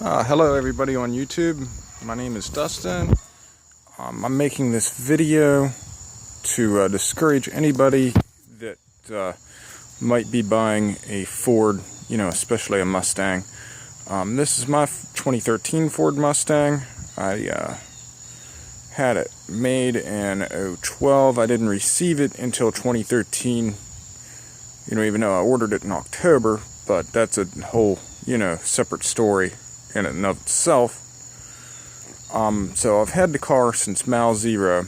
Hello everybody on YouTube. My name is Dustin. I'm making this video to discourage anybody that might be buying a Ford, especially a Mustang. This is my 2013 Ford Mustang. I had it made in 2012. I didn't receive it until 2013, even though I ordered it in October, but that's a whole, separate story in and of itself. So I've had the car since mile zero,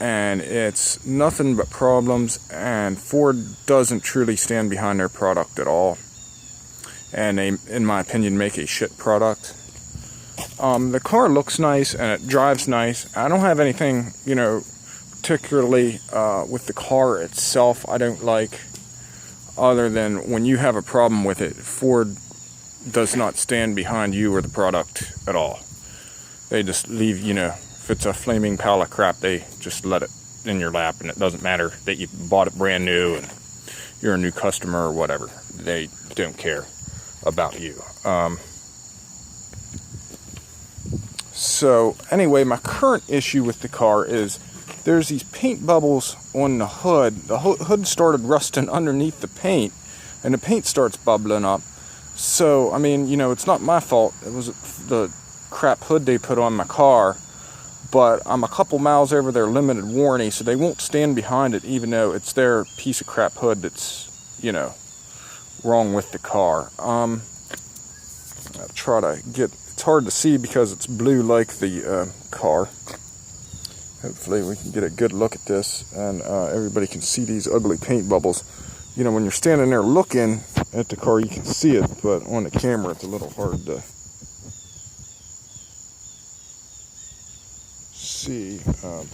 and it's nothing but problems, and Ford doesn't truly stand behind their product at all, and they, in my opinion, make a shit product. The car looks nice and it drives nice. I don't have anything, particularly with the car itself I don't like, other than when you have a problem with it, Ford does not stand behind you or the product at all. They just leave, if it's a flaming pile of crap, they just let it in your lap, and it doesn't matter that you bought it brand new and you're a new customer or whatever. They don't care about you. So anyway, my current issue with the car is there's these paint bubbles on the hood. The hood started rusting underneath the paint, and the paint starts bubbling up. So, it's not my fault. It was the crap hood they put on my car, but I'm a couple miles over their limited warranty, so they won't stand behind it, even though it's their piece of crap hood that's, wrong with the car. I'll try to get, it's hard to see because it's blue like the car. Hopefully we can get a good look at this, and everybody can see these ugly paint bubbles. When you're standing there looking at the car, you can see it, but on the camera it's a little hard to see.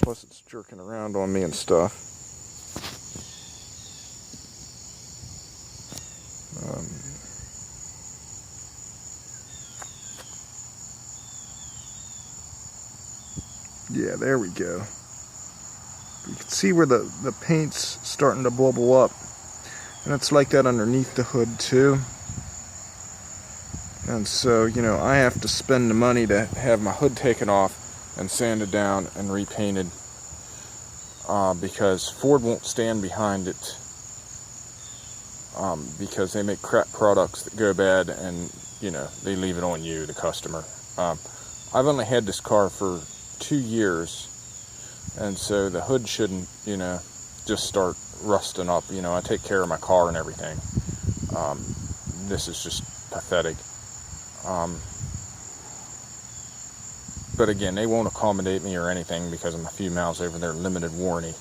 Plus it's jerking around on me and stuff. Yeah, there we go. You can see where the paint's starting to bubble up. And it's like that underneath the hood too. And so, I have to spend the money to have my hood taken off and sanded down and repainted, because Ford won't stand behind it, because they make crap products that go bad, and they leave it on you, the customer. I've only had this car for 2 years, and so the hood shouldn't just start rusting up. I take care of my car and everything. This is just pathetic. But again, they won't accommodate me or anything because I'm a few miles over their limited warranty,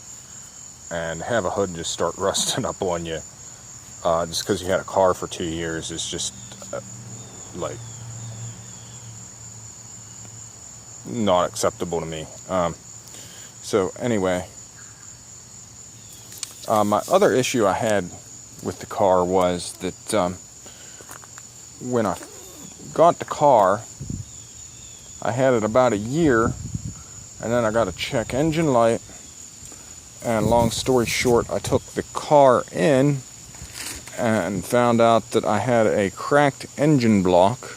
and have a hood just start rusting up on you just because you had a car for 2 years is just like not acceptable to me. So anyway, my other issue I had with the car was that when I got the car, I had it about a year, and then I got a check engine light, and long story short, I took the car in and found out that I had a cracked engine block.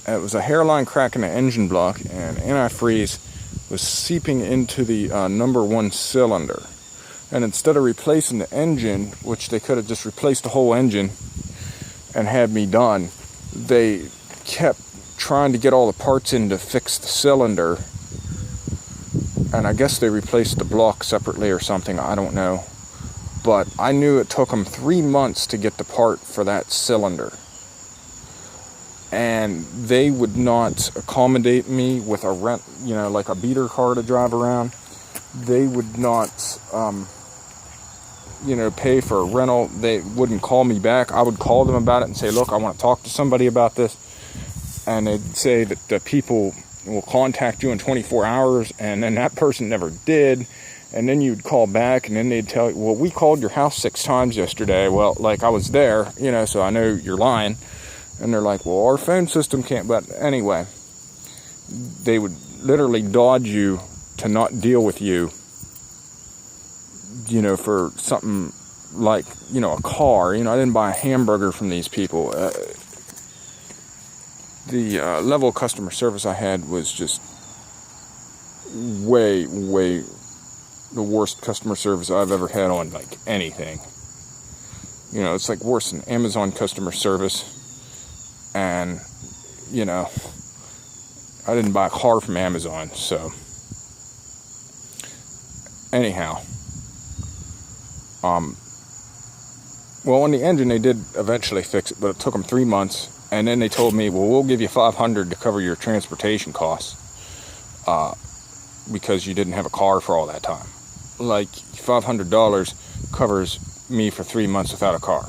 It was a hairline crack in the engine block, and antifreeze was seeping into the number 1 cylinder. And instead of replacing the engine, which they could have just replaced the whole engine and had me done, they kept trying to get all the parts in to fix the cylinder, and I guess they replaced the block separately or something, I don't know. But I knew it took them 3 months to get the part for that cylinder, and they would not accommodate me with a rent, like a beater car to drive around. They would not pay for a rental. They wouldn't call me back. I would call them about it and say, look, I want to talk to somebody about this, and they'd say that the people will contact you in 24 hours, and then that person never did. And then you'd call back, and then they'd tell you, well, we called your house 6 times yesterday. Well, like, I was there, so I know you're lying. And they're like, well, our phone system can't. But anyway, they would literally dodge you to not deal with you, for something like, you know, a car. You know, I didn't buy a hamburger from these people. The level of customer service I had was just way the worst customer service I've ever had on, like, anything. You know, it's like worse than Amazon customer service. And, you know, I didn't buy a car from Amazon, so anyhow, well, on the engine they did eventually fix it, but it took them 3 months, and then they told me, well, we'll give you $500 to cover your transportation costs, because you didn't have a car for all that time. Like, $500 covers me for 3 months without a car.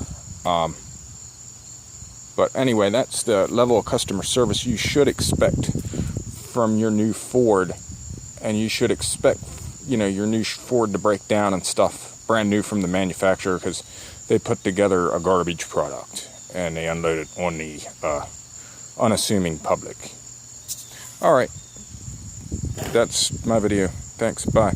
But anyway, that's the level of customer service you should expect from your new Ford, and you should expect, you know, your new Ford to break down and stuff brand new from the manufacturer, because they put together a garbage product and they unload it on the unassuming public. All right, that's my video. Thanks. Bye.